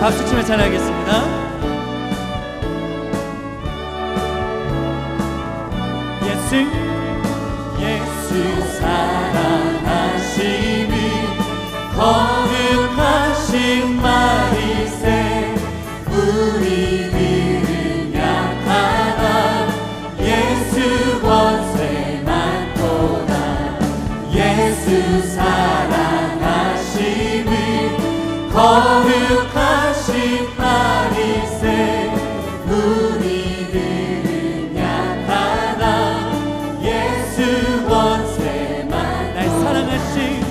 박수 치며 찬양하겠습니다. 예수 사랑하심이 거룩하신 마리세 우리들은 약하나 예수 권세 많도다. 예수 사랑하심이 거룩하신 마리세 우리들은 약하나 예수 권세만 날 사랑하신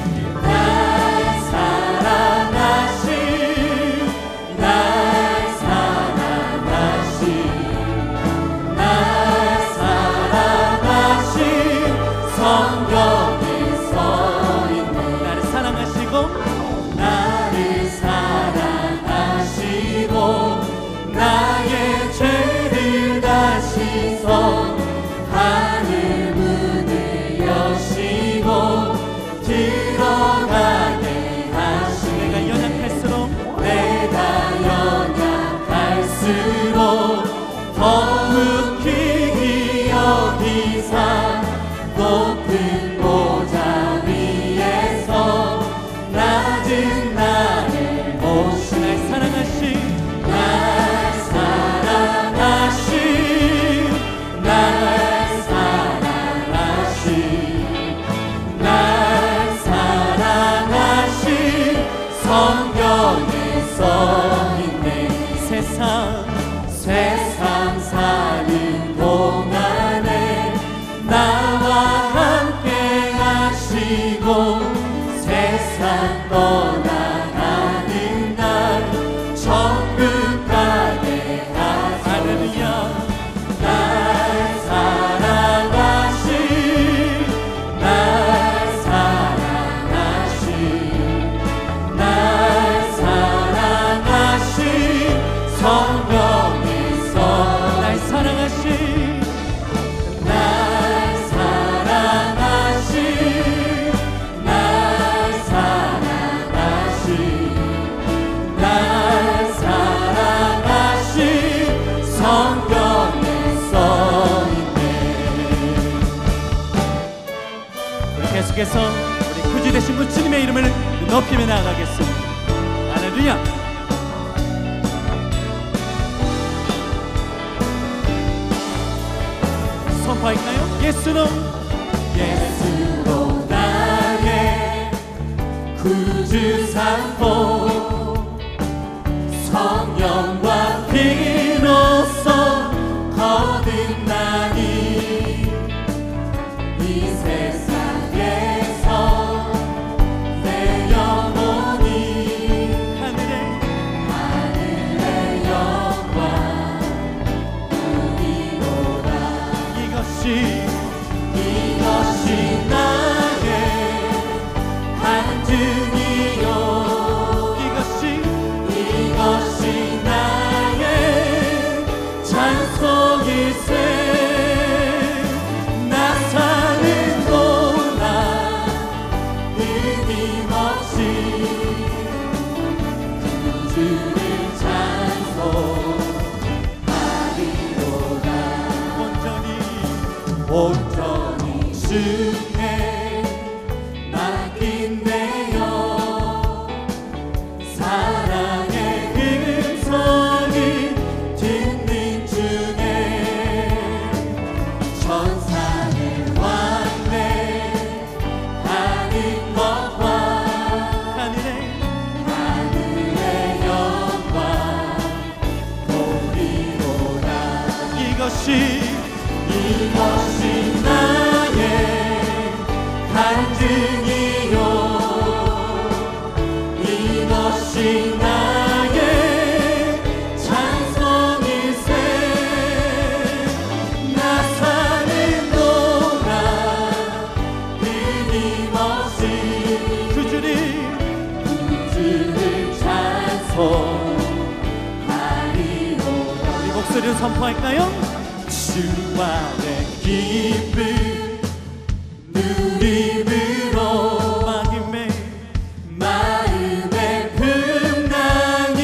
성경에 써있네. 나를 사랑하시고 나의 죄를 다시서 하늘 문을 여시고 들어가게 하시고 내가 연약할수록 더욱 크게 여기사 높은 보좌 위에서 낮은 나를 모시네. 날 사랑하신 성경에 써있네. 세상 사는 동안에 나와 함께 하시고 세상 떠나가는 날 천국 가게 하소서. 날 사랑하신 성경에 써 날 사랑하신 성경에 써있네. 계속해서 우리 구주 되신 분 주님의 이름을 높이며 나아가겠습니다. 할렐루야. 선포할까요? 예수로 나의 구주 삼고 성령과 피로써 거듭나니 이 세상에서 내 영혼이 하늘의 영광 누리로다. 이것이 나의 간증이요. 이것이 나의 찬송일세. 나 사는 동안 끊임없이 구주를 찬송하리로다. 온전히 주께 맡긴 내 영 사랑의 음성이 듣는 중에 천사의 왕래 하는 것과 하늘의 영광 보리로다. 이것이 나의 간증이요. 이것이 나의 찬송일세. 나 사는 동안 끊임없이 구주를 찬송하리로다. 우리 목소리로 선포할까요? 주와의 기쁨 누림으로 마음의 풍랑이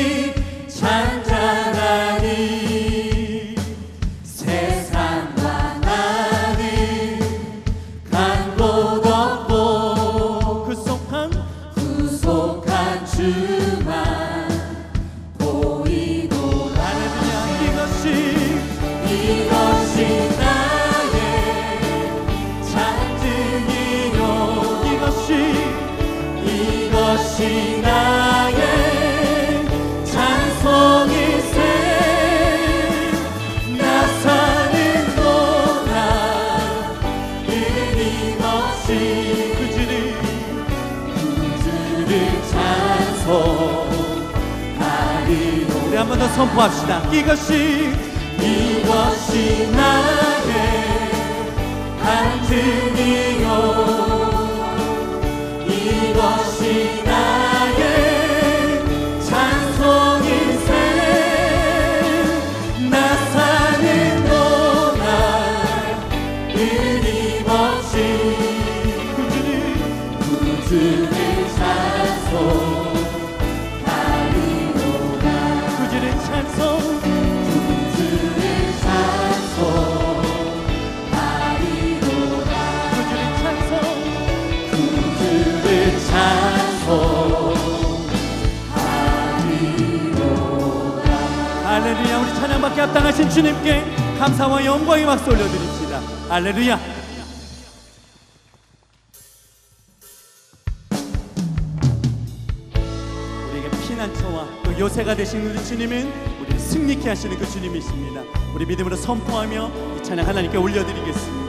이것이 나의 찬송일세. 나 사는 동안 끊임없이 그 주를 찬송하리로. 우리 한 번 더 선포합시다. 이것이 나의 간증이요, 이것이 나의 찬송일세. 나 사는 동안 끊임없이 구주를 찬송하리로다. 구주를 할렐루야. 우리 찬양받게 합당하신 주님께 감사와 영광의 박수 올려드립시다. 할렐루야. 우리에게 피난처와 또 요새가 되신 우리 주님은 우리를 승리케 하시는 그 주님이십니다. 우리 믿음으로 선포하며 이 찬양 하나님께 올려드리겠습니다.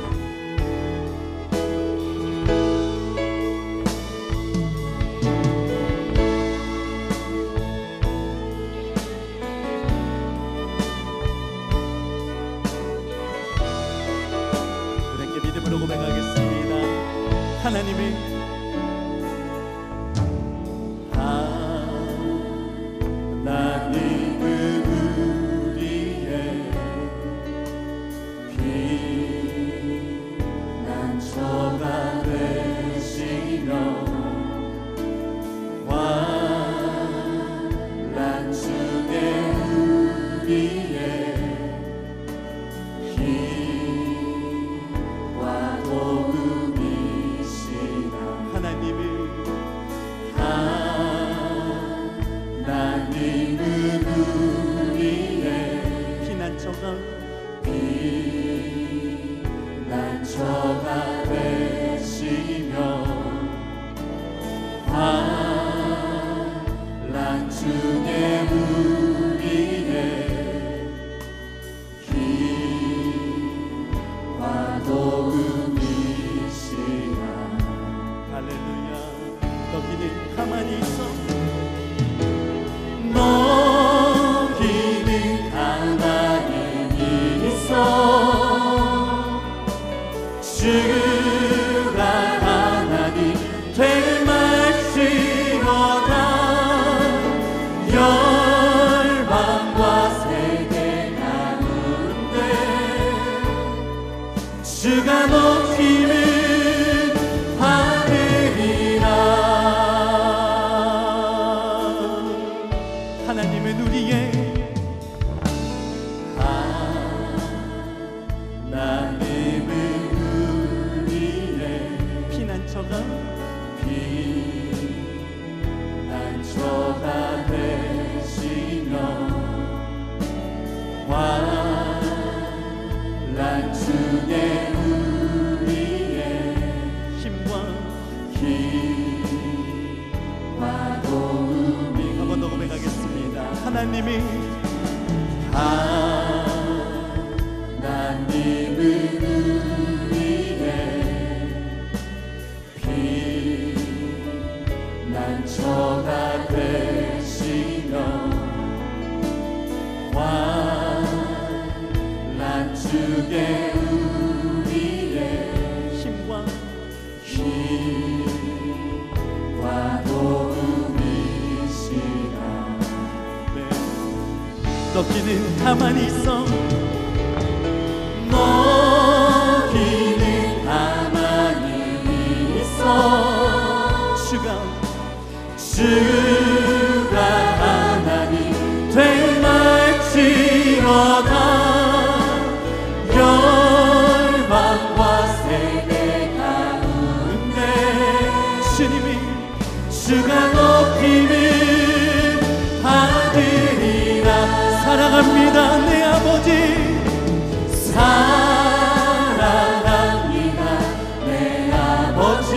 고백하겠습니다. 하나님은 우리의 피난처가 되시며 환난 중에 우리의 피난처가 되시며 환난 중에 우리의 힘과 도움이시라. 할렐루야. 너희는 가만히 있어. 너희는 가만히 있어. 주가 하나님 될 말씀이로다. 열방과 세계 가운데 주가 높임을 받으리라. 하나님은 우리의 피난처가 되시며 환난 중에 우리의 힘과 도움이. 한 번 더 고백하겠습니다. 하나님은 우리의 피난처가 되시며 환난 중에 우리의 힘과 도움이시라. 네. 너희는 가만히 있어. 너희는 가만히 있어. 주가 하나님 될 말지어다. 열방과 세계 가운데 주님이 주가 높임을 받으리라. 사랑합니다 내 아버지. 사랑합니다 내 아버지.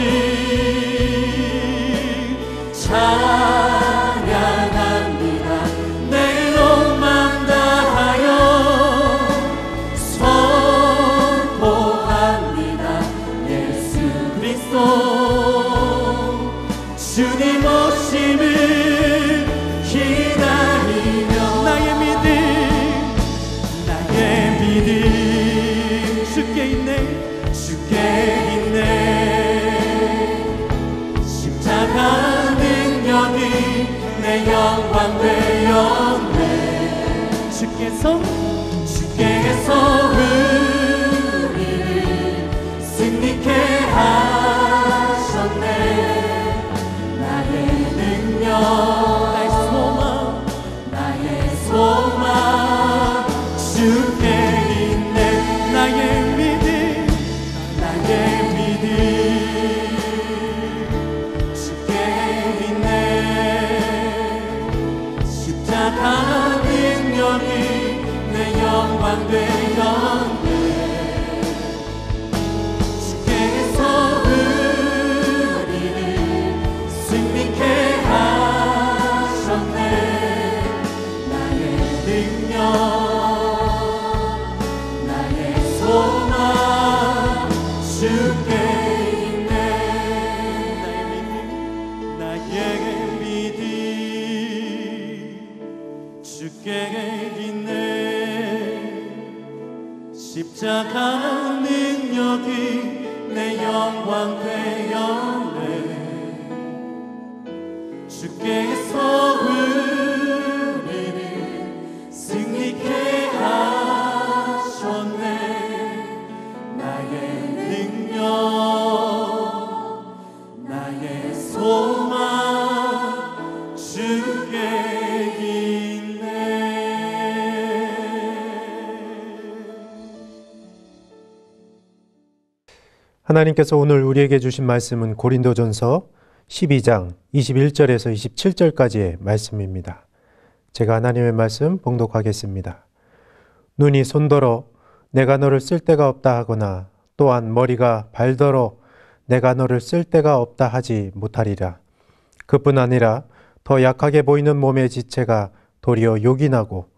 믿음 주께 있네 주께 있네 십자가 능력이 내 영광 되었네 주께서 우리를 승리케 하셨네 나의 능력 나의 소망 주께 있네 나의 믿음 주께 있네 십자가 능력이 내 영광 되었네 주께서 우리를 승리케 하셨네 나의 능력 나의 소망 주께 있네 나의 믿음 주께 있네 십자가 능력이 내 영광 되었네 주께서 우리를 승리케 하셨네 나의 능력 나의 소망 주께 있네 하나님께서 오늘 우리에게 주신 말씀은 고린도전서 12장 21절에서 27절까지의 말씀입니다. 제가 하나님의 말씀 봉독하겠습니다. 눈이 손더러 내가 너를 쓸 데가 없다 하거나 또한 머리가 발더러 내가 너를 쓸 데가 없다 하지 못하리라. 그뿐 아니라 더 약하게 보이는 몸의 지체가 도리어 요긴하고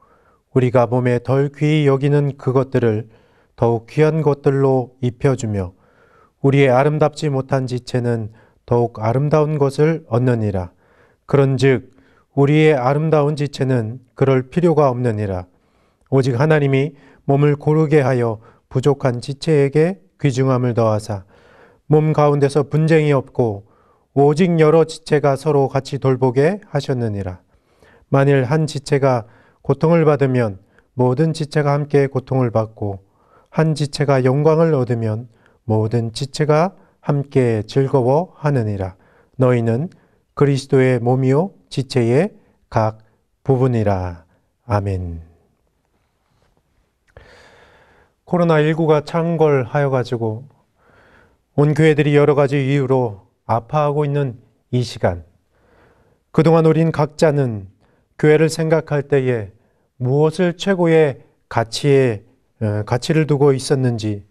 우리가 몸에 덜 귀히 여기는 그것들을 더욱 귀한 것들로 입혀주며 우리의 아름답지 못한 지체는 더욱 아름다운 것을 얻느니라. 그런즉 우리의 아름다운 지체는 그럴 필요가 없느니라. 오직 하나님이 몸을 고르게 하여 부족한 지체에게 귀중함을 더하사 몸 가운데서 분쟁이 없고 오직 여러 지체가 서로 같이 돌보게 하셨느니라. 만일 한 지체가 고통을 받으면 모든 지체가 함께 고통을 받고 한 지체가 영광을 얻으면 모든 지체가 함께 즐거워하느니라. 너희는 그리스도의 몸이요 지체의 각 부분이라. 아멘. 코로나19가 창궐하여가지고 온 교회들이 여러 가지 이유로 아파하고 있는 이 시간, 그동안 우린 각자는 교회를 생각할 때에 무엇을 최고의 가치를 두고 있었는지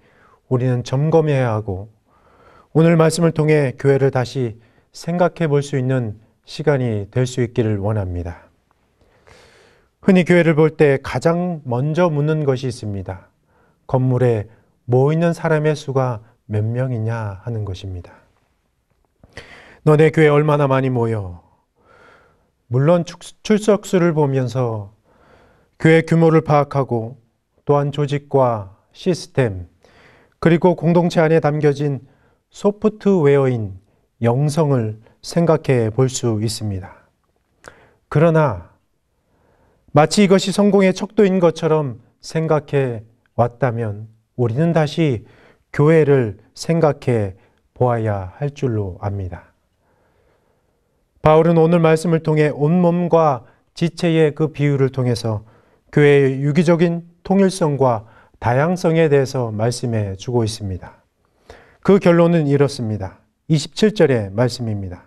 우리는 점검해야 하고 오늘 말씀을 통해 교회를 다시 생각해 볼 수 있는 시간이 될 수 있기를 원합니다. 흔히 교회를 볼 때 가장 먼저 묻는 것이 있습니다. 건물에 모이는 사람의 수가 몇 명이냐 하는 것입니다. 너네 교회 얼마나 많이 모여? 물론 출석수를 보면서 교회 규모를 파악하고 또한 조직과 시스템 그리고 공동체 안에 담겨진 소프트웨어인 영성을 생각해 볼 수 있습니다. 그러나 마치 이것이 성공의 척도인 것처럼 생각해 왔다면 우리는 다시 교회를 생각해 보아야 할 줄로 압니다. 바울은 오늘 말씀을 통해 온몸과 지체의 그 비유를 통해서 교회의 유기적인 통일성과 다양성에 대해서 말씀해 주고 있습니다. 그 결론은 이렇습니다. 27절의 말씀입니다.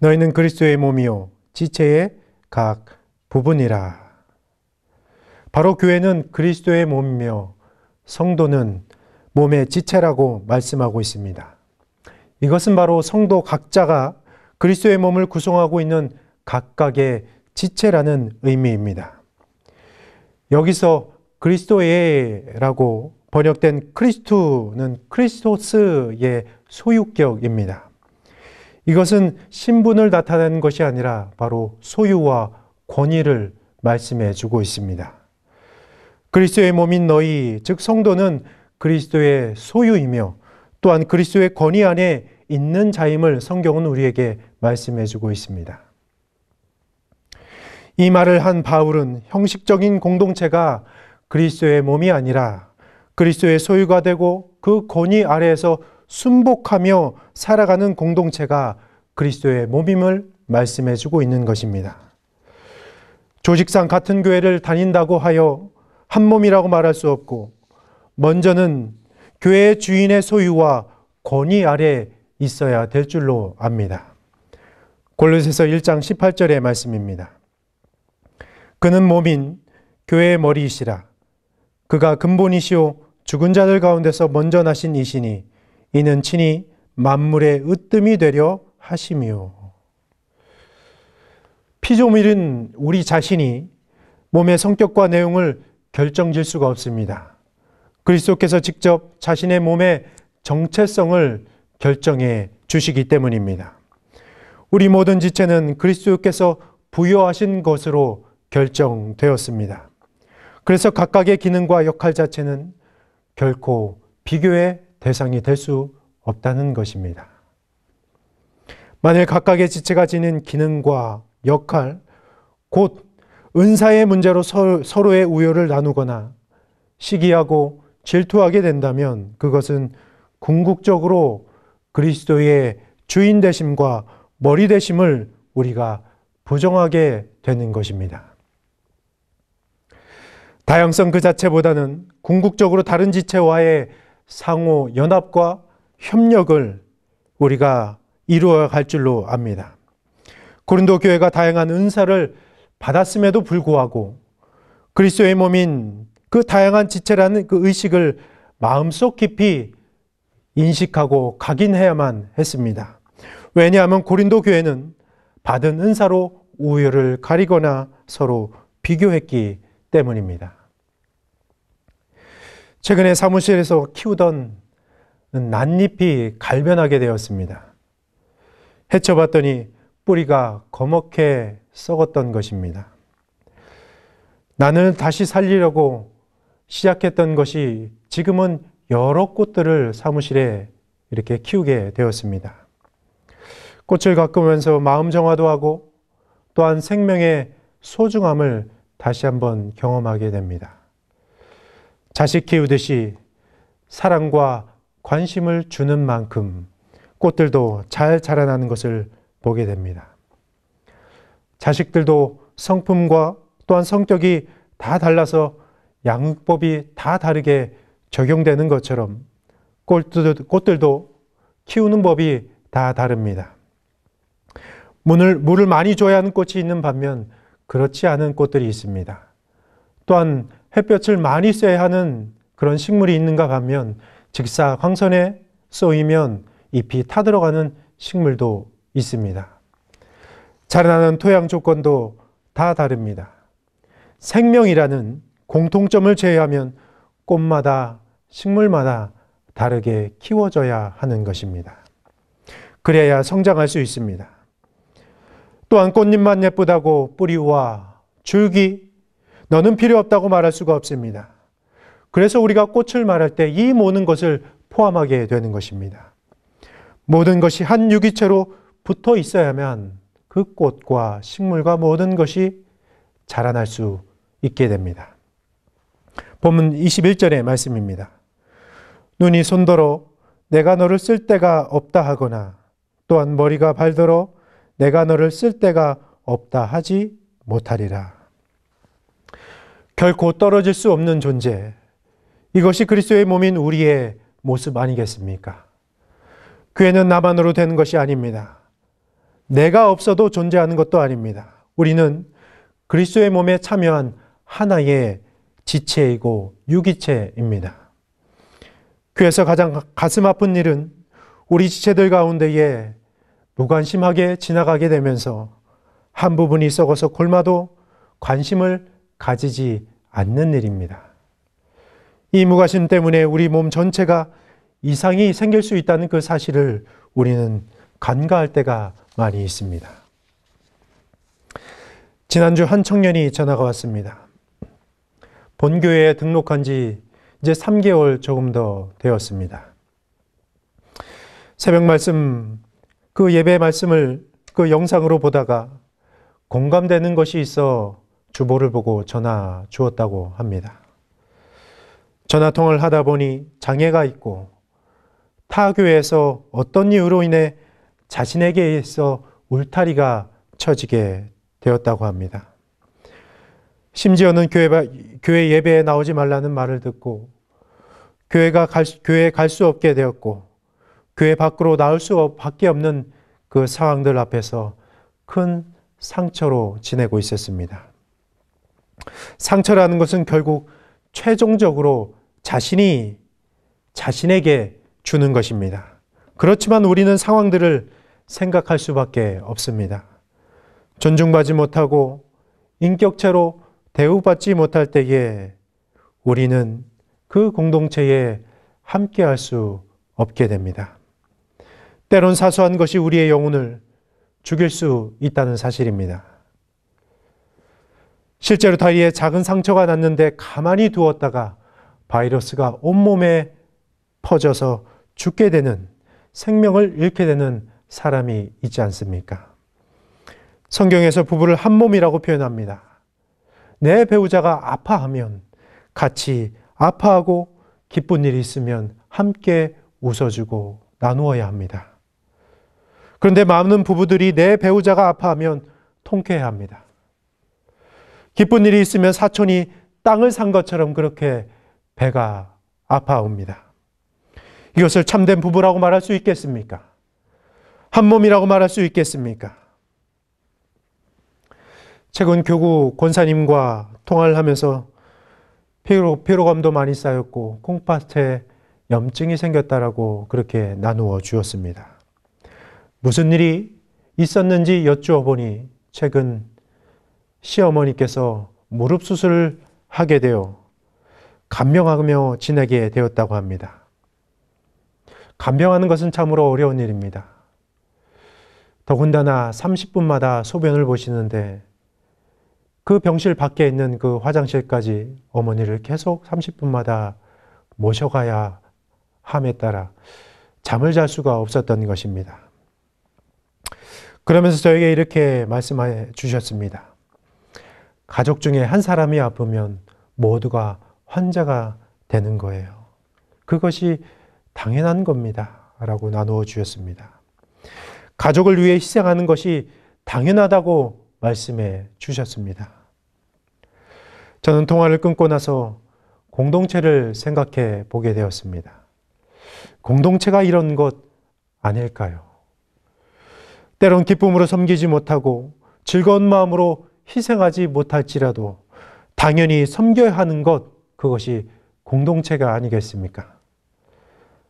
너희는 그리스도의 몸이요 지체의 각 부분이라. 바로 교회는 그리스도의 몸이며 성도는 몸의 지체라고 말씀하고 있습니다. 이것은 바로 성도 각자가 그리스도의 몸을 구성하고 있는 각각의 지체라는 의미입니다. 여기서 그리스도의라고 번역된 크리스투는 크리스토스의 소유격입니다. 이것은 신분을 나타내는 것이 아니라 바로 소유와 권위를 말씀해 주고 있습니다. 그리스도의 몸인 너희, 즉 성도는 그리스도의 소유이며 또한 그리스도의 권위 안에 있는 자임을 성경은 우리에게 말씀해 주고 있습니다. 이 말을 한 바울은 형식적인 공동체가 그리스도의 몸이 아니라 그리스도의 소유가 되고 그 권위 아래에서 순복하며 살아가는 공동체가 그리스도의 몸임을 말씀해 주고 있는 것입니다. 조직상 같은 교회를 다닌다고 하여 한 몸이라고 말할 수 없고, 먼저는 교회의 주인의 소유와 권위 아래 있어야 될 줄로 압니다. 골로새서 1장 18절의 말씀입니다. 그는 몸인 교회의 머리이시라. 그가 근본이시오 죽은 자들 가운데서 먼저 나신 이시니 이는 친히 만물의 으뜸이 되려 하심이요. 피조물인 우리 자신이 몸의 성격과 내용을 결정질 수가 없습니다. 그리스도께서 직접 자신의 몸의 정체성을 결정해 주시기 때문입니다. 우리 모든 지체는 그리스도께서 부여하신 것으로 결정되었습니다. 그래서 각각의 기능과 역할 자체는 결코 비교의 대상이 될 수 없다는 것입니다. 만일 각각의 지체가 지닌 기능과 역할, 곧 은사의 문제로 서로의 우열을 나누거나 시기하고 질투하게 된다면 그것은 궁극적으로 그리스도의 주인 되심과 머리 되심을 우리가 부정하게 되는 것입니다. 다양성 그 자체보다는 궁극적으로 다른 지체와의 상호 연합과 협력을 우리가 이루어 갈 줄로 압니다. 고린도 교회가 다양한 은사를 받았음에도 불구하고 그리스도의 몸인 그 다양한 지체라는 그 의식을 마음속 깊이 인식하고 각인해야만 했습니다. 왜냐하면 고린도 교회는 받은 은사로 우열을 가리거나 서로 비교했기 때문입니다. 최근에 사무실에서 키우던 낫잎이 갈변하게 되었습니다. 헤쳐봤더니 뿌리가 거먹게 썩었던 것입니다. 나는 다시 살리려고 시작했던 것이 지금은 여러 꽃들을 사무실에 이렇게 키우게 되었습니다. 꽃을 가꾸면서 마음 정화도 하고 또한 생명의 소중함을 다시 한번 경험하게 됩니다. 자식 키우듯이 사랑과 관심을 주는 만큼 꽃들도 잘 자라나는 것을 보게 됩니다. 자식들도 성품과 또한 성격이 다 달라서 양육법이 다 다르게 적용되는 것처럼 꽃들도 키우는 법이 다 다릅니다. 물을 많이 줘야 하는 꽃이 있는 반면 그렇지 않은 꽃들이 있습니다. 또한 햇볕을 많이 쐬야 하는 그런 식물이 있는가 반면 직사광선에 쏘이면 잎이 타들어가는 식물도 있습니다. 자라나는 토양 조건도 다 다릅니다. 생명이라는 공통점을 제외하면 꽃마다 식물마다 다르게 키워져야 하는 것입니다. 그래야 성장할 수 있습니다. 또한 꽃잎만 예쁘다고 뿌리와 줄기, 너는 필요 없다고 말할 수가 없습니다. 그래서 우리가 꽃을 말할 때 이 모든 것을 포함하게 되는 것입니다. 모든 것이 한 유기체로 붙어 있어야만 그 꽃과 식물과 모든 것이 자라날 수 있게 됩니다. 본문 21절의 말씀입니다. 눈이 손더러 내가 너를 쓸 데가 없다 하거나 또한 머리가 발더러 내가 너를 쓸 데가 없다 하지 못하리라. 결코 떨어질 수 없는 존재, 이것이 그리스도의 몸인 우리의 모습 아니겠습니까? 교회는 나만으로 되는 것이 아닙니다. 내가 없어도 존재하는 것도 아닙니다. 우리는 그리스도의 몸에 참여한 하나의 지체이고 유기체입니다. 교회에서 가장 가슴 아픈 일은 우리 지체들 가운데에 무관심하게 지나가게 되면서 한 부분이 썩어서 골마도 관심을 가지지 않는 일입니다. 이 무관심 때문에 우리 몸 전체가 이상이 생길 수 있다는 그 사실을 우리는 간과할 때가 많이 있습니다. 지난주 한 청년이 전화가 왔습니다. 본교회에 등록한 지 이제 3개월 조금 더 되었습니다. 새벽 말씀, 그 예배 말씀을 그 영상으로 보다가 공감되는 것이 있어 주보를 보고 전화 주었다고 합니다. 전화 통화를 하다 보니 장애가 있고 타 교회에서 어떤 이유로 인해 자신에게 있어 울타리가 쳐지게 되었다고 합니다. 심지어는 교회 예배에 나오지 말라는 말을 듣고 교회에 갈 수 없게 되었고 교회 밖으로 나올 수밖에 없는 그 상황들 앞에서 큰 상처로 지내고 있었습니다. 상처라는 것은 결국 최종적으로 자신이 자신에게 주는 것입니다. 그렇지만 우리는 상황들을 생각할 수밖에 없습니다. 존중받지 못하고 인격체로 대우받지 못할 때에 우리는 그 공동체에 함께할 수 없게 됩니다. 때론 사소한 것이 우리의 영혼을 죽일 수 있다는 사실입니다. 실제로 다리에 작은 상처가 났는데 가만히 두었다가 바이러스가 온몸에 퍼져서 죽게 되는, 생명을 잃게 되는 사람이 있지 않습니까? 성경에서 부부를 한 몸이라고 표현합니다. 내 배우자가 아파하면 같이 아파하고 기쁜 일이 있으면 함께 웃어주고 나누어야 합니다. 그런데 많은 부부들이 내 배우자가 아파하면 통쾌해야 합니다. 기쁜 일이 있으면 사촌이 땅을 산 것처럼 그렇게 배가 아파옵니다. 이것을 참된 부부라고 말할 수 있겠습니까? 한 몸이라고 말할 수 있겠습니까? 최근 교구 권사님과 통화를 하면서 피로감도 많이 쌓였고 콩팥에 염증이 생겼다라고 그렇게 나누어 주었습니다. 무슨 일이 있었는지 여쭈어 보니 최근 시어머니께서 무릎 수술을 하게 되어 간병하며 지내게 되었다고 합니다. 간병하는 것은 참으로 어려운 일입니다. 더군다나 30분마다 소변을 보시는데 그 병실 밖에 있는 그 화장실까지 어머니를 계속 30분마다 모셔가야 함에 따라 잠을 잘 수가 없었던 것입니다. 그러면서 저에게 이렇게 말씀해 주셨습니다. 가족 중에 한 사람이 아프면 모두가 환자가 되는 거예요. 그것이 당연한 겁니다. 라고 나누어 주셨습니다. 가족을 위해 희생하는 것이 당연하다고 말씀해 주셨습니다. 저는 통화를 끊고 나서 공동체를 생각해 보게 되었습니다. 공동체가 이런 것 아닐까요? 때론 기쁨으로 섬기지 못하고 즐거운 마음으로 희생하지 못할지라도 당연히 섬겨야 하는 것, 그것이 공동체가 아니겠습니까?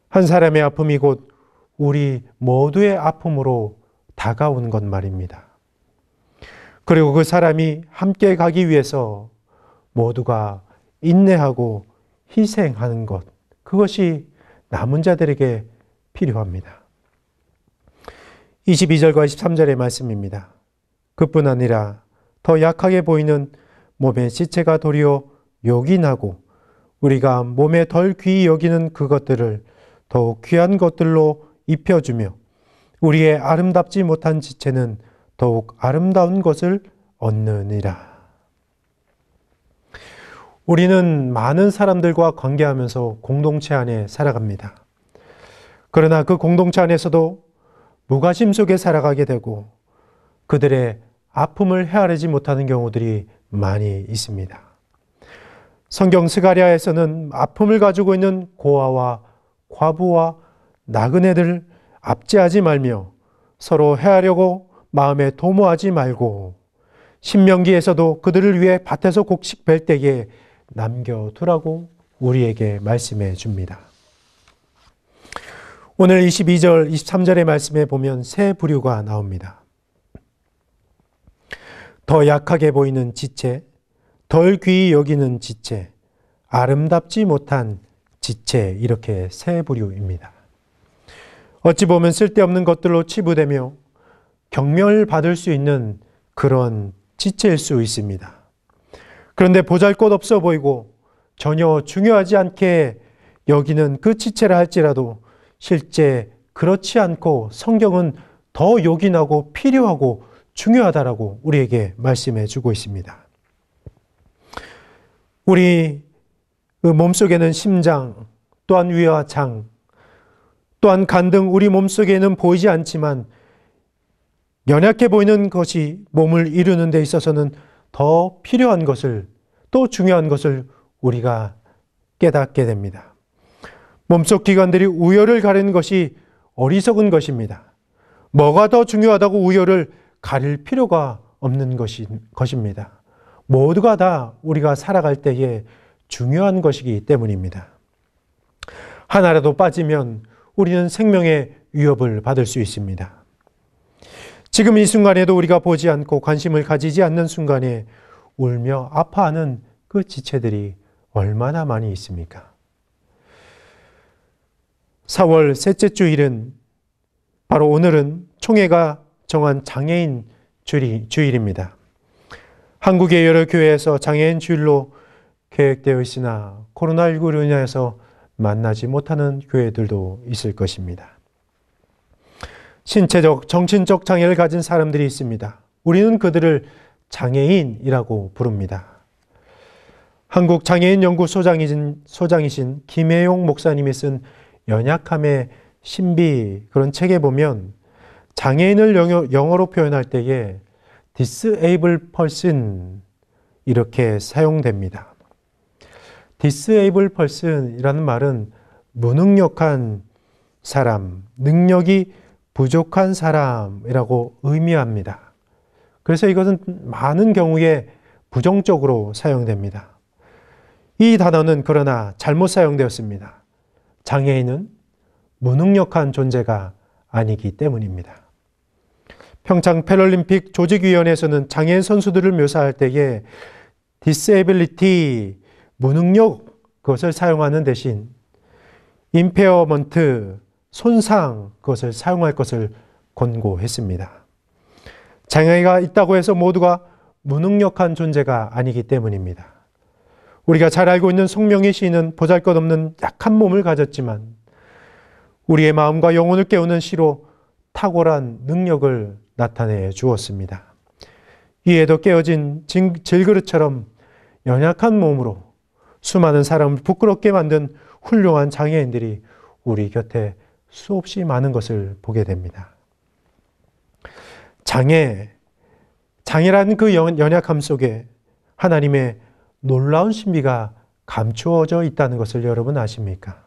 한 사람의 아픔이 곧 우리 모두의 아픔으로 다가오는 것 말입니다. 그리고 그 사람이 함께 가기 위해서 모두가 인내하고 희생하는 것, 그것이 남은 자들에게 필요합니다. 22절과 23절의 말씀입니다. 그뿐 아니라 더 약하게 보이는 몸의 지체가 도리어 요긴하고 우리가 몸에 덜 귀히 여기는 그것들을 더욱 귀한 것들로 입혀주며 우리의 아름답지 못한 지체는 더욱 아름다운 것을 얻느니라. 우리는 많은 사람들과 관계하면서 공동체 안에 살아갑니다. 그러나 그 공동체 안에서도 무관심 속에 살아가게 되고 그들의 아픔을 헤아리지 못하는 경우들이 많이 있습니다. 성경 스가랴에서는 아픔을 가지고 있는 고아와 과부와 나그네들을 압제하지 말며 서로 헤아려고 마음에 도모하지 말고 신명기에서도 그들을 위해 밭에서 곡식 벨 때에 남겨두라고 우리에게 말씀해 줍니다. 오늘 22절, 23절의 말씀에 보면 세 부류가 나옵니다. 더 약하게 보이는 지체, 덜 귀히 여기는 지체, 아름답지 못한 지체, 이렇게 세 부류입니다. 어찌 보면 쓸데없는 것들로 치부되며 경멸받을 수 있는 그런 지체일 수 있습니다. 그런데 보잘것없어 보이고 전혀 중요하지 않게 여기는 그 지체라 할지라도 실제 그렇지 않고 성경은 더 요긴하고 필요하고 중요하다라고 우리에게 말씀해 주고 있습니다. 우리 그 몸속에는 심장, 또한 위와 장, 또한 간 등 우리 몸속에는 보이지 않지만 연약해 보이는 것이 몸을 이루는 데 있어서는 더 필요한 것을, 또 중요한 것을 우리가 깨닫게 됩니다. 몸속 기관들이 우열을 가리는 것이 어리석은 것입니다. 뭐가 더 중요하다고 우열을 가릴 필요가 없는 것입니다. 모두가 다 우리가 살아갈 때에 중요한 것이기 때문입니다. 하나라도 빠지면 우리는 생명의 위협을 받을 수 있습니다. 지금 이 순간에도 우리가 보지 않고 관심을 가지지 않는 순간에 울며 아파하는 그 지체들이 얼마나 많이 있습니까? 4월 셋째 주일은 바로 오늘은 총회가 정한 장애인 주일입니다. 한국의 여러 교회에서 장애인 주일로 계획되어 있으나 코로나19로 인해서 만나지 못하는 교회들도 있을 것입니다. 신체적, 정신적 장애를 가진 사람들이 있습니다. 우리는 그들을 장애인이라고 부릅니다. 한국장애인연구 소장이신 김혜용 목사님이 쓴 연약함의 신비, 그런 책에 보면 장애인을 영어로 표현할 때에 disabled person 이렇게 사용됩니다. disabled person이라는 말은 무능력한 사람, 능력이 부족한 사람이라고 의미합니다. 그래서 이것은 많은 경우에 부정적으로 사용됩니다. 이 단어는 그러나 잘못 사용되었습니다. 장애인은 무능력한 존재가 아니기 때문입니다. 평창 패럴림픽 조직위원회에서는 장애인 선수들을 묘사할 때에 disability, 무능력, 그것을 사용하는 대신 impairment, 손상, 그것을 사용할 것을 권고했습니다. 장애가 있다고 해서 모두가 무능력한 존재가 아니기 때문입니다. 우리가 잘 알고 있는 송명희 시인은 보잘것없는 약한 몸을 가졌지만 우리의 마음과 영혼을 깨우는 시로 탁월한 능력을 나타내 주었습니다. 이에도 깨어진 질그릇처럼 연약한 몸으로 수많은 사람을 부끄럽게 만든 훌륭한 장애인들이 우리 곁에 수없이 많은 것을 보게 됩니다. 장애라는 그 연약함 속에 하나님의 놀라운 신비가 감추어져 있다는 것을 여러분 아십니까?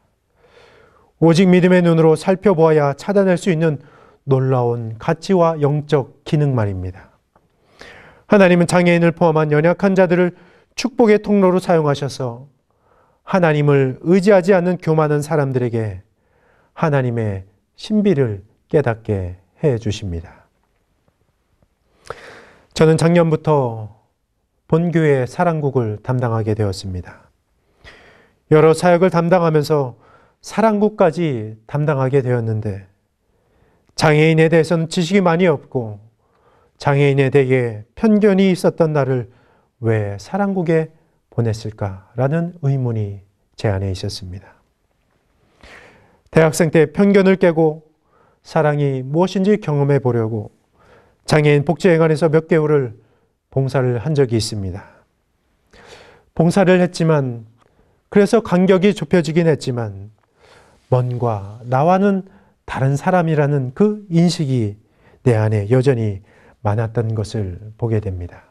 오직 믿음의 눈으로 살펴보아야 찾아낼 수 있는 놀라운 가치와 영적 기능 말입니다. 하나님은 장애인을 포함한 연약한 자들을 축복의 통로로 사용하셔서 하나님을 의지하지 않는 교만한 사람들에게 하나님의 신비를 깨닫게 해 주십니다. 저는 작년부터 본교회 사랑국을 담당하게 되었습니다. 여러 사역을 담당하면서 사랑국까지 담당하게 되었는데 장애인에 대해서는 지식이 많이 없고 장애인에 대해 편견이 있었던 나를 왜 사랑국에 보냈을까라는 의문이 제 안에 있었습니다. 대학생 때 편견을 깨고 사랑이 무엇인지 경험해 보려고 장애인 복지회관에서 몇 개월을 봉사를 한 적이 있습니다. 봉사를 했지만 그래서 간격이 좁혀지긴 했지만 뭔가 나와는 다른 사람이라는 그 인식이 내 안에 여전히 많았던 것을 보게 됩니다.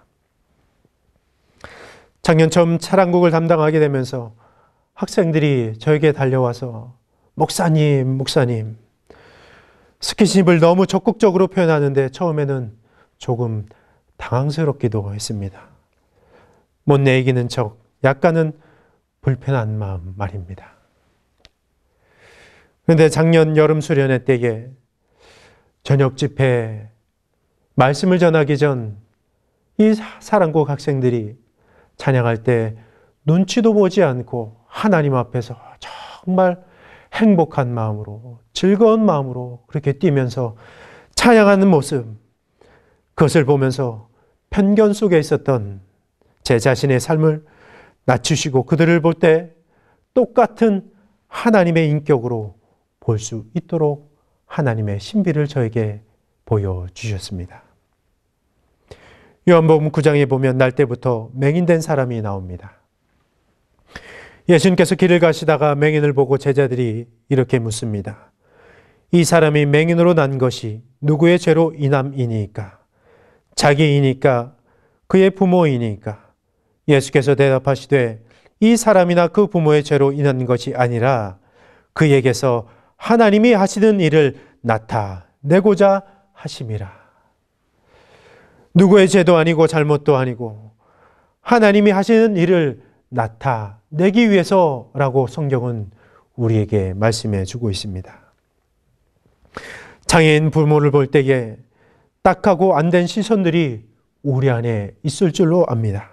작년 처음 사랑국을 담당하게 되면서 학생들이 저에게 달려와서 목사님, 스킨십을 너무 적극적으로 표현하는데 처음에는 조금 당황스럽기도 했습니다. 못 내이기는 척 약간은 불편한 마음 말입니다. 그런데 작년 여름 수련회 때에 저녁 집회 말씀을 전하기 전 이 사랑국 학생들이 찬양할 때 눈치도 보지 않고 하나님 앞에서 정말 행복한 마음으로 즐거운 마음으로 그렇게 뛰면서 찬양하는 모습, 그것을 보면서 편견 속에 있었던 제 자신의 삶을 낮추시고 그들을 볼 때 똑같은 하나님의 인격으로 볼 수 있도록 하나님의 신비를 저에게 보여주셨습니다. 요한복음 9장에 보면 날 때부터 맹인된 사람이 나옵니다. 예수님께서 길을 가시다가 맹인을 보고 제자들이 이렇게 묻습니다. 이 사람이 맹인으로 난 것이 누구의 죄로 인함이니까? 자기이니까? 그의 부모이니까? 예수께서 대답하시되 이 사람이나 그 부모의 죄로 인한 것이 아니라 그에게서 하나님이 하시는 일을 나타내고자 하심이라. 누구의 죄도 아니고 잘못도 아니고 하나님이 하시는 일을 나타내기 위해서라고 성경은 우리에게 말씀해 주고 있습니다. 장애인 부모를 볼 때에 딱하고 안 된 시선들이 우리 안에 있을 줄로 압니다.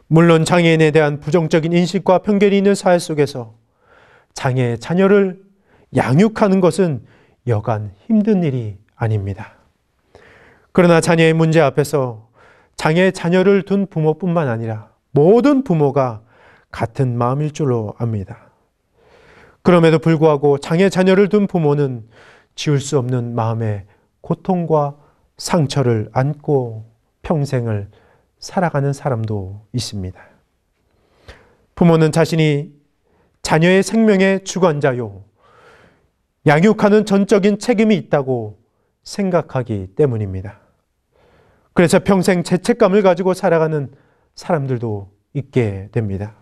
물론 장애인에 대한 부정적인 인식과 편견이 있는 사회 속에서 장애 자녀를 양육하는 것은 여간 힘든 일이 아닙니다. 그러나 자녀의 문제 앞에서 장애 자녀를 둔 부모뿐만 아니라 모든 부모가 같은 마음일 줄로 압니다. 그럼에도 불구하고 장애 자녀를 둔 부모는 지울 수 없는 마음의 고통과 상처를 안고 평생을 살아가는 사람도 있습니다. 부모는 자신이 자녀의 생명의 주관자요, 양육하는 전적인 책임이 있다고 생각하기 때문입니다. 그래서 평생 죄책감을 가지고 살아가는 사람들도 있게 됩니다.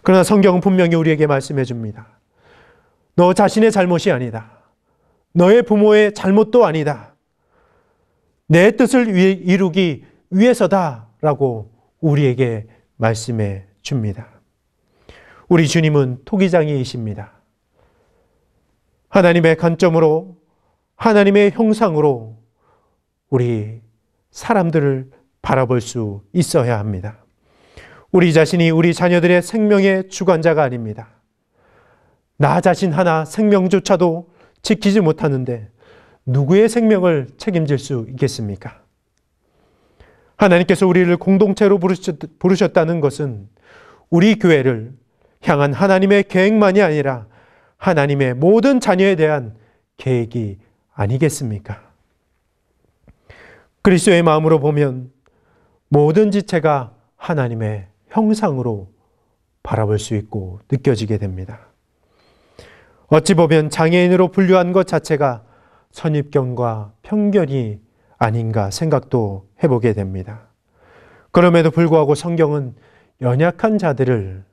그러나 성경은 분명히 우리에게 말씀해 줍니다. 너 자신의 잘못이 아니다. 너의 부모의 잘못도 아니다. 내 뜻을 이루기 위해서다 라고 우리에게 말씀해 줍니다. 우리 주님은 토기장이이십니다. 하나님의 관점으로, 하나님의 형상으로 우리 사람들을 바라볼 수 있어야 합니다. 우리 자신이 우리 자녀들의 생명의 주관자가 아닙니다. 나 자신 하나 생명조차도 지키지 못하는데 누구의 생명을 책임질 수 있겠습니까? 하나님께서 우리를 공동체로 부르셨다는 것은 우리 교회를 향한 하나님의 계획만이 아니라 하나님의 모든 자녀에 대한 계획이 아니겠습니까? 그리스도의 마음으로 보면 모든 지체가 하나님의 형상으로 바라볼 수 있고 느껴지게 됩니다. 어찌 보면 장애인으로 분류한 것 자체가 선입견과 편견이 아닌가 생각도 해보게 됩니다. 그럼에도 불구하고 성경은 연약한 자들을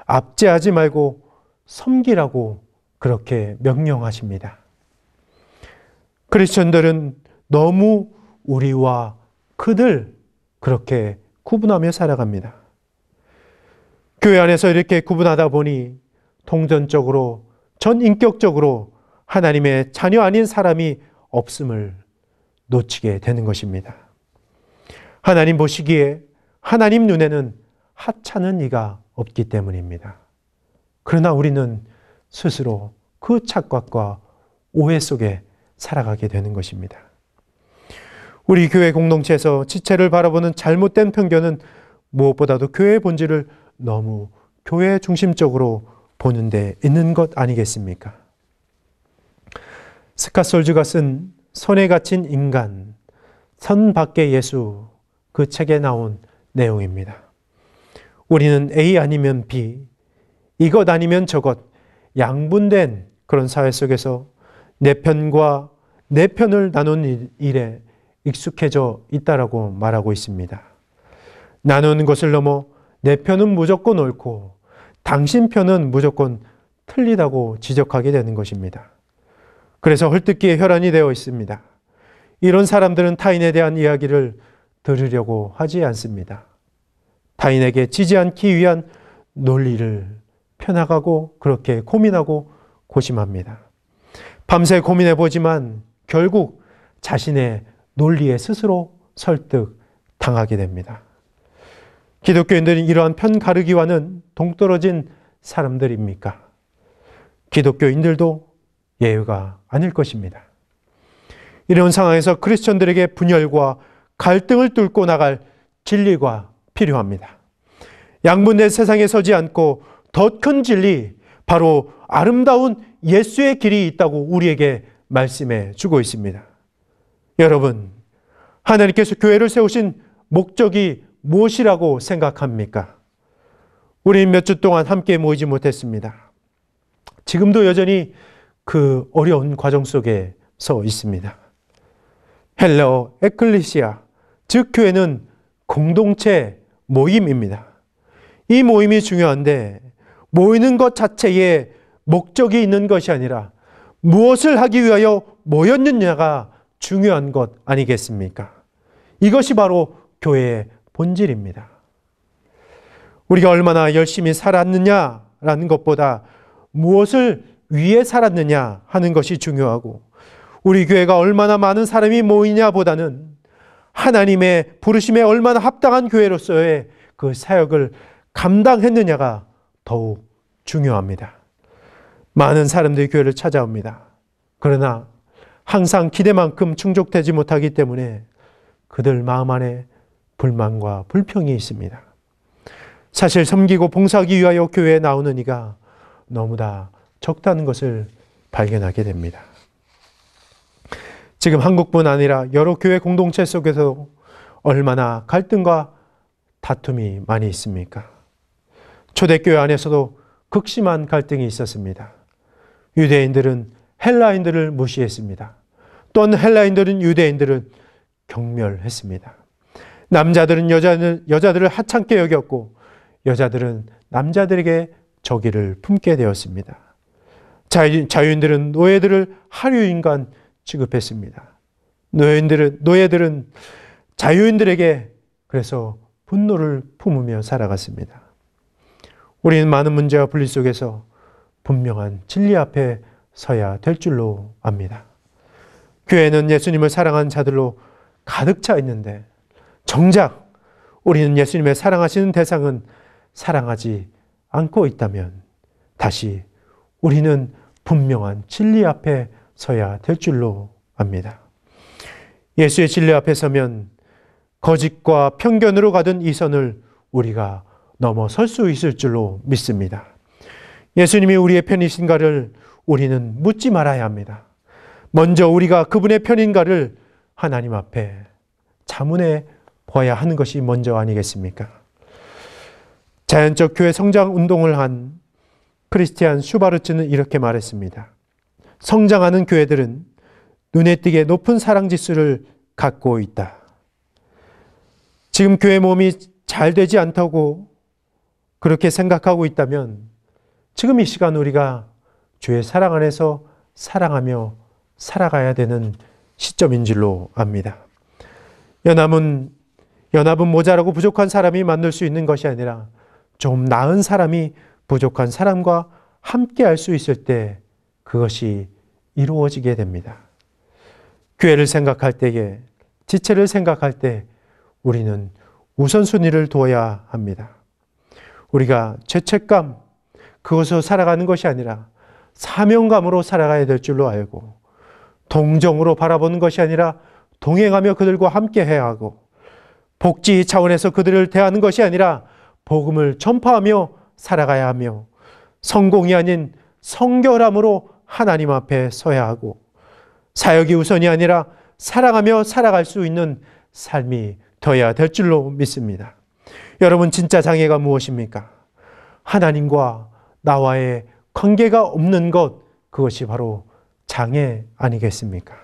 압제하지 말고 섬기라고 그렇게 명령하십니다. 크리스천들은 너무 우리와 그들 그렇게 구분하며 살아갑니다. 교회 안에서 이렇게 구분하다 보니 통전적으로 전인격적으로 하나님의 자녀 아닌 사람이 없음을 놓치게 되는 것입니다. 하나님 보시기에 하나님 눈에는 하찮은 이가 없기 때문입니다. 그러나 우리는 스스로 그 착각과 오해 속에 살아가게 되는 것입니다. 우리 교회 공동체에서 지체를 바라보는 잘못된 편견은 무엇보다도 교회의 본질을 너무 교회 중심적으로 보는 데 있는 것 아니겠습니까? 스캇 솔즈가 쓴 선에 갇힌 인간, 선 밖의 예수, 그 책에 나온 내용입니다. 우리는 A 아니면 B, 이것 아니면 저것, 양분된 그런 사회 속에서 내 편과 내 편을 나누는 일에 익숙해져 있다라고 말하고 있습니다. 나누는 것을 넘어 내 편은 무조건 옳고 당신 편은 무조건 틀리다고 지적하게 되는 것입니다. 그래서 헐뜯기에 혈안이 되어 있습니다. 이런 사람들은 타인에 대한 이야기를 들으려고 하지 않습니다. 타인에게 지지 않기 위한 논리를 펴나가고 그렇게 고민하고 고심합니다. 밤새 고민해 보지만 결국 자신의 논리에 스스로 설득당하게 됩니다. 기독교인들은 이러한 편가르기와는 동떨어진 사람들입니까? 기독교인들도 예외가 아닐 것입니다. 이런 상황에서 크리스천들에게 분열과 갈등을 뚫고 나갈 진리가 필요합니다. 양분된 세상에 서지 않고 더 큰 진리, 바로 아름다운 예수의 길이 있다고 우리에게 말씀해 주고 있습니다. 여러분, 하나님께서 교회를 세우신 목적이 무엇이라고 생각합니까? 우리는 몇 주 동안 함께 모이지 못했습니다. 지금도 여전히 그 어려운 과정 속에 서 있습니다. 헬라어 에클레시아, 즉 교회는 공동체 모임입니다. 이 모임이 중요한데 모이는 것 자체에 목적이 있는 것이 아니라 무엇을 하기 위하여 모였느냐가 중요한 것 아니겠습니까? 이것이 바로 교회의 본질입니다. 우리가 얼마나 열심히 살았느냐라는 것보다 무엇을 위해 살았느냐 하는 것이 중요하고, 우리 교회가 얼마나 많은 사람이 모이냐보다는 하나님의 부르심에 얼마나 합당한 교회로서의 그 사역을 감당했느냐가 더욱 중요합니다. 많은 사람들이 교회를 찾아옵니다. 그러나 항상 기대만큼 충족되지 못하기 때문에 그들 마음 안에 불만과 불평이 있습니다. 사실 섬기고 봉사하기 위하여 교회에 나오는 이가 너무나 적다는 것을 발견하게 됩니다. 지금 한국뿐 아니라 여러 교회 공동체 속에서 얼마나 갈등과 다툼이 많이 있습니까? 초대교회 안에서도 극심한 갈등이 있었습니다. 유대인들은 헬라인들을 무시했습니다. 또한 헬라인들은 유대인들을 경멸했습니다. 남자들은 여자들을 하찮게 여겼고 여자들은 남자들에게 적의를 품게 되었습니다. 자유인들은 노예들을 하류인간 취급했습니다. 노예들은 자유인들에게 그래서 분노를 품으며 살아갔습니다. 우리는 많은 문제와 분리 속에서 분명한 진리 앞에 서야 될 줄로 압니다. 교회는 예수님을 사랑한 자들로 가득 차 있는데 정작 우리는 예수님의 사랑하시는 대상은 사랑하지 않고 있다면 다시 우리는 분명한 진리 앞에 서야 될 줄로 압니다. 예수의 진리 앞에 서면 거짓과 편견으로 가던 이 선을 우리가 넘어설 수 있을 줄로 믿습니다. 예수님이 우리의 편이신가를 우리는 묻지 말아야 합니다. 먼저 우리가 그분의 편인가를 하나님 앞에 자문해 보아야 하는 것이 먼저 아니겠습니까? 자연적 교회 성장 운동을 한 크리스티안 슈바르츠는 이렇게 말했습니다. 성장하는 교회들은 눈에 띄게 높은 사랑 지수를 갖고 있다. 지금 교회 몸이 잘 되지 않다고 그렇게 생각하고 있다면 지금 이 시간 우리가 주의 사랑 안에서 사랑하며 살아가야 되는 시점인 줄로 압니다. 연합은 모자라고 부족한 사람이 만들 수 있는 것이 아니라 좀 나은 사람이 부족한 사람과 함께 할 수 있을 때 그것이 이루어지게 됩니다. 교회를 생각할 때에, 지체를 생각할 때 우리는 우선순위를 두어야 합니다. 우리가 죄책감, 그것으로 살아가는 것이 아니라 사명감으로 살아가야 될 줄로 알고, 동정으로 바라보는 것이 아니라 동행하며 그들과 함께 해야 하고, 복지 차원에서 그들을 대하는 것이 아니라 복음을 전파하며 살아가야 하며, 성공이 아닌 성결함으로 하나님 앞에 서야 하고, 사역이 우선이 아니라 사랑하며 살아갈 수 있는 삶이 되어야 될 줄로 믿습니다. 여러분, 진짜 장애가 무엇입니까? 하나님과 나와의 관계가 없는 것, 그것이 바로 장애 아니겠습니까?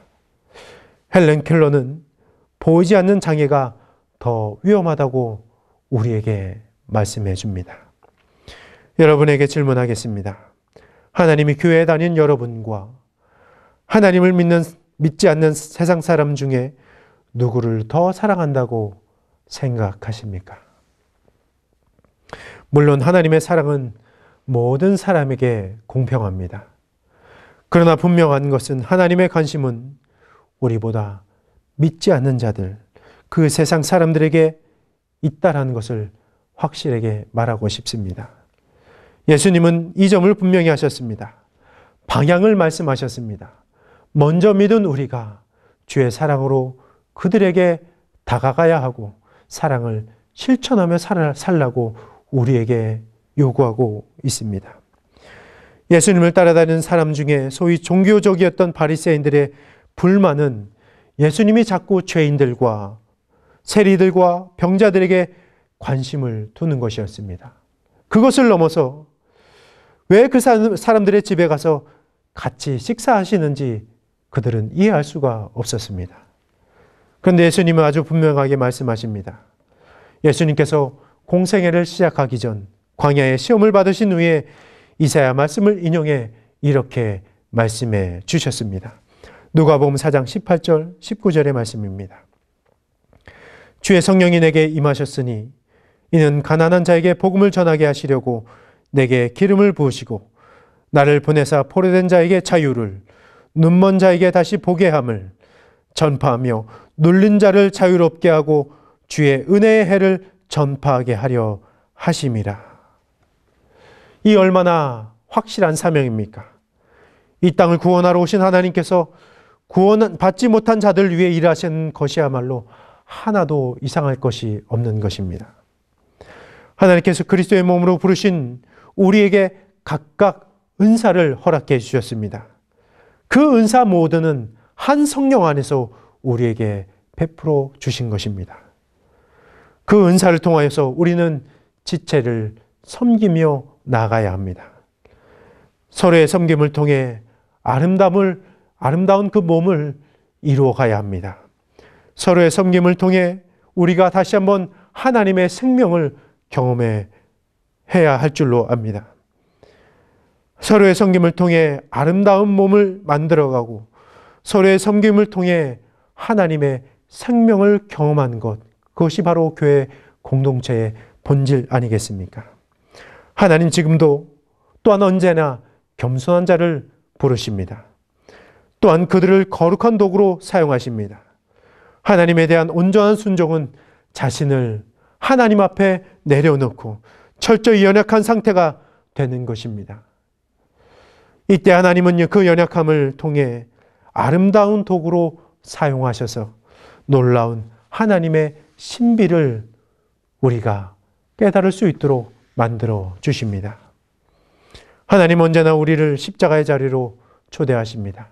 헬렌 켈러는 보이지 않는 장애가 더 위험하다고 우리에게 말씀해 줍니다. 여러분에게 질문하겠습니다. 하나님이 교회에 다닌 여러분과 하나님을 믿지 않는 세상 사람 중에 누구를 더 사랑한다고 생각하십니까? 물론 하나님의 사랑은 모든 사람에게 공평합니다. 그러나 분명한 것은 하나님의 관심은 우리보다 믿지 않는 자들, 그 세상 사람들에게 있다라는 것을 확실하게 말하고 싶습니다. 예수님은 이 점을 분명히 하셨습니다. 방향을 말씀하셨습니다. 먼저 믿은 우리가 주의 사랑으로 그들에게 다가가야 하고 사랑을 실천하며 살라고 우리에게 요구하고 있습니다. 예수님을 따라다니는 사람 중에 소위 종교적이었던 바리새인들의 불만은 예수님이 자꾸 죄인들과 세리들과 병자들에게 관심을 두는 것이었습니다. 그것을 넘어서 왜 그 사람들의 집에 가서 같이 식사하시는지 그들은 이해할 수가 없었습니다. 그런데 예수님은 아주 분명하게 말씀하십니다. 예수님께서 공생애를 시작하기 전 광야에 시험을 받으신 후에 이사야 말씀을 인용해 이렇게 말씀해 주셨습니다. 누가복음 4장 18절 19절의 말씀입니다. 주의 성령이 내게 임하셨으니 이는 가난한 자에게 복음을 전하게 하시려고 내게 기름을 부으시고 나를 보내사 포로된 자에게 자유를, 눈먼 자에게 다시 보게 함을 전파하며 눌린 자를 자유롭게 하고 주의 은혜의 해를 전파하게 하려 하심이라. 이 얼마나 확실한 사명입니까? 이 땅을 구원하러 오신 하나님께서 구원받지 못한 자들 위해 일하신 것이야말로 하나도 이상할 것이 없는 것입니다. 하나님께서 그리스도의 몸으로 부르신 우리에게 각각 은사를 허락해 주셨습니다. 그 은사 모두는 한 성령 안에서 우리에게 베풀어 주신 것입니다. 그 은사를 통하여서 우리는 지체를 섬기며 나아가야 합니다. 서로의 섬김을 통해 아름다운 그 몸을 이루어 가야 합니다. 서로의 섬김을 통해 우리가 다시 한번 하나님의 생명을 경험해야 할 줄로 압니다. 서로의 섬김을 통해 아름다운 몸을 만들어가고 서로의 섬김을 통해 하나님의 생명을 경험한 것, 그것이 바로 교회 공동체의 본질 아니겠습니까? 하나님 지금도 또한 언제나 겸손한 자를 부르십니다. 또한 그들을 거룩한 도구로 사용하십니다. 하나님에 대한 온전한 순종은 자신을 하나님 앞에 내려놓고 철저히 연약한 상태가 되는 것입니다. 이때 하나님은 그 연약함을 통해 아름다운 도구로 사용하셔서 놀라운 하나님의 신비를 우리가 깨달을 수 있도록 만들어 주십니다. 하나님 언제나 우리를 십자가의 자리로 초대하십니다.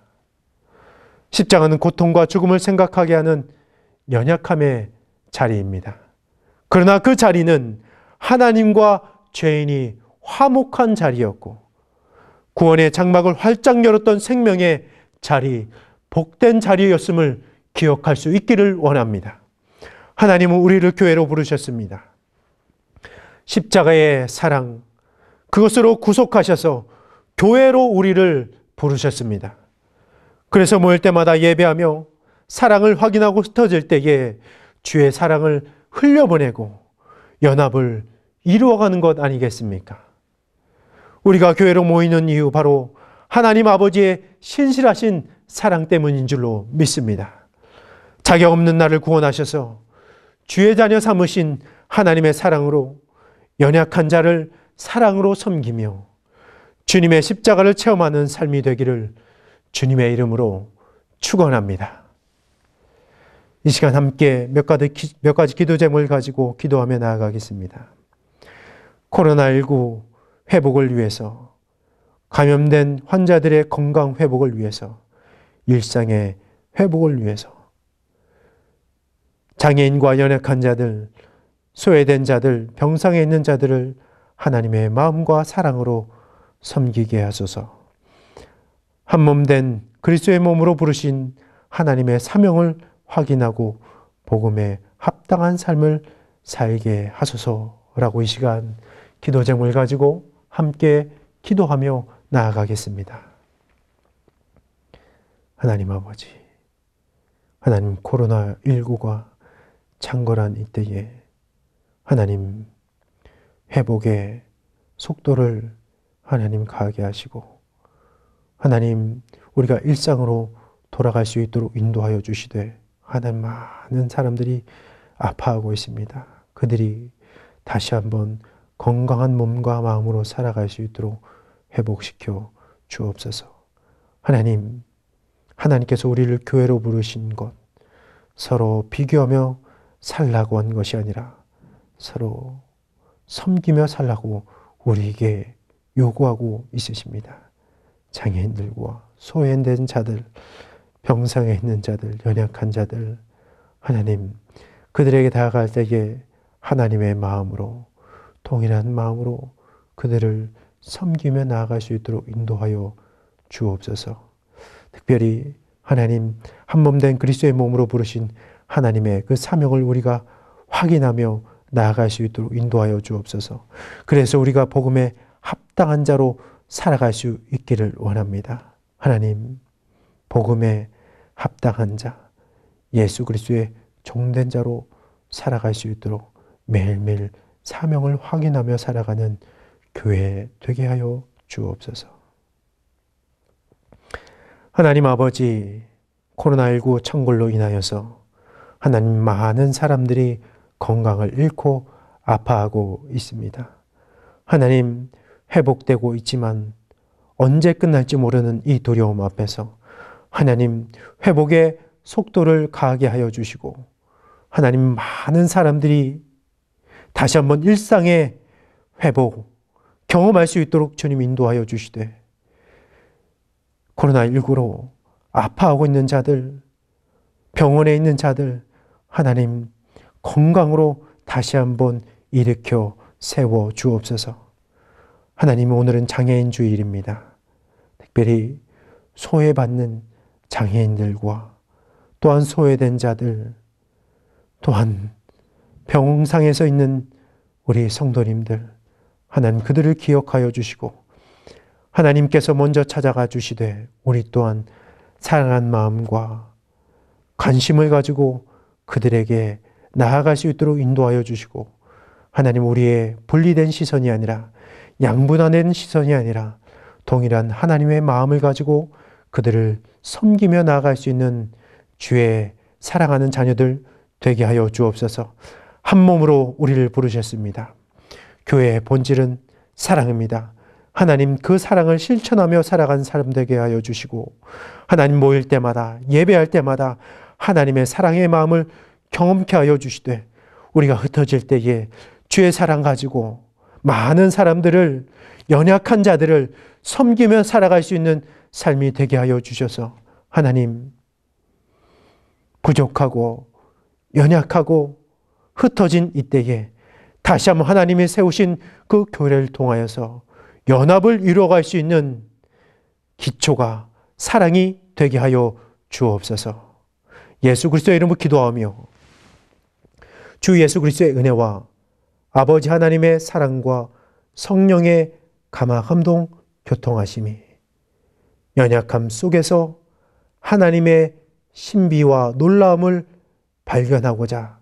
십자가는 고통과 죽음을 생각하게 하는 연약함의 자리입니다. 그러나 그 자리는 하나님과 죄인이 화목한 자리였고 구원의 장막을 활짝 열었던 생명의 자리, 복된 자리였음을 기억할 수 있기를 원합니다. 하나님은 우리를 교회로 부르셨습니다. 십자가의 사랑, 그것으로 구속하셔서 교회로 우리를 부르셨습니다. 그래서 모일 때마다 예배하며 사랑을 확인하고 흩어질 때에 주의 사랑을 흘려보내고 연합을 이루어가는 것 아니겠습니까? 우리가 교회로 모이는 이유 바로 하나님 아버지의 신실하신 사랑 때문인 줄로 믿습니다. 자격 없는 나를 구원하셔서 주의 자녀 삼으신 하나님의 사랑으로 연약한 자를 사랑으로 섬기며 주님의 십자가를 체험하는 삶이 되기를 주님의 이름으로 축원합니다. 이 시간 함께 몇 가지 기도 제목을 가지고 기도하며 나아가겠습니다. 코로나19 회복을 위해서, 감염된 환자들의 건강 회복을 위해서, 일상의 회복을 위해서, 장애인과 연약한 자들, 소외된 자들, 병상에 있는 자들을 하나님의 마음과 사랑으로 섬기게 하소서. 한 몸 된 그리스도의 몸으로 부르신 하나님의 사명을 확인하고 복음에 합당한 삶을 살게 하소서라고 이 시간 기도 제목을 가지고 함께 기도하며 나아가겠습니다. 하나님 아버지, 하나님 코로나19가 창궐한 이때에 하나님 회복의 속도를 하나님 가하게 하시고 하나님 우리가 일상으로 돌아갈 수 있도록 인도하여 주시되 하나님 많은 사람들이 아파하고 있습니다. 그들이 다시 한번 건강한 몸과 마음으로 살아갈 수 있도록 회복시켜 주옵소서. 하나님, 하나님께서 우리를 교회로 부르신 것 서로 비교하며 살라고 한 것이 아니라 서로 섬기며 살라고 우리에게 요구하고 있으십니다. 장애인들과 소외된 자들, 병상에 있는 자들, 연약한 자들, 하나님 그들에게 다가갈 때에 하나님의 마음으로, 동일한 마음으로 그들을 섬기며 나아갈 수 있도록 인도하여 주옵소서. 특별히 하나님 한몸 된 그리스도의 몸으로 부르신 하나님의 그 사명을 우리가 확인하며 나아갈 수 있도록 인도하여 주옵소서. 그래서 우리가 복음에 합당한 자로 살아갈 수 있기를 원합니다. 하나님, 복음에 합당한 자, 예수 그리스도의 종된 자로 살아갈 수 있도록 매일매일 사명을 확인하며 살아가는 교회 되게 하여 주옵소서. 하나님 아버지, 코로나19 창궐로 인하여서 하나님 많은 사람들이 건강을 잃고 아파하고 있습니다. 하나님, 회복되고 있지만 언제 끝날지 모르는 이 두려움 앞에서 하나님 회복의 속도를 가하게 하여 주시고, 하나님 많은 사람들이 다시 한번 일상의 회복 경험할 수 있도록 주님 인도하여 주시되, 코로나19로 아파하고 있는 자들, 병원에 있는 자들, 하나님 건강으로 다시 한번 일으켜 세워 주옵소서. 하나님, 오늘은 장애인 주일입니다. 특별히 소외받는 장애인들과 또한 소외된 자들, 또한 병상에서 있는 우리 성도님들, 하나님 그들을 기억하여 주시고, 하나님께서 먼저 찾아가 주시되 우리 또한 사랑한 마음과 관심을 가지고 그들에게 나아갈 수 있도록 인도하여 주시고, 하나님 우리의 분리된 시선이 아니라, 양분화된 시선이 아니라 동일한 하나님의 마음을 가지고 그들을 섬기며 나아갈 수 있는 주의 사랑하는 자녀들 되게 하여 주옵소서. 한 몸으로 우리를 부르셨습니다. 교회의 본질은 사랑입니다. 하나님 그 사랑을 실천하며 살아간 사람 되게 하여 주시고, 하나님 모일 때마다, 예배할 때마다 하나님의 사랑의 마음을 경험케 하여 주시되, 우리가 흩어질 때에 주의 사랑 가지고 많은 사람들을, 연약한 자들을 섬기며 살아갈 수 있는 삶이 되게 하여 주셔서, 하나님 부족하고 연약하고 흩어진 이때에 다시 한번 하나님이 세우신 그 교회를 통하여서 연합을 이루어갈 수 있는 기초가 사랑이 되게 하여 주옵소서. 예수 그리스도의 이름으로 기도하며 주 예수 그리스도의 은혜와 아버지 하나님의 사랑과 성령의 감화 감동 교통하심이 연약함 속에서 하나님의 신비와 놀라움을 발견하고자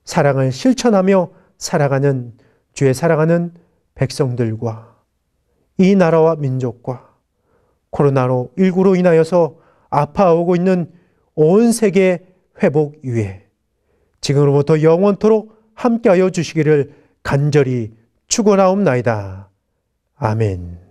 사랑을 실천하며 살아가는 주의 사랑하는 백성들과 이 나라와 민족과 코로나19로 인하여서 아파하고 있는 온 세계 회복 위에 지금으로부터 영원토록 함께하여 주시기를 간절히 축원하옵나이다. 아멘.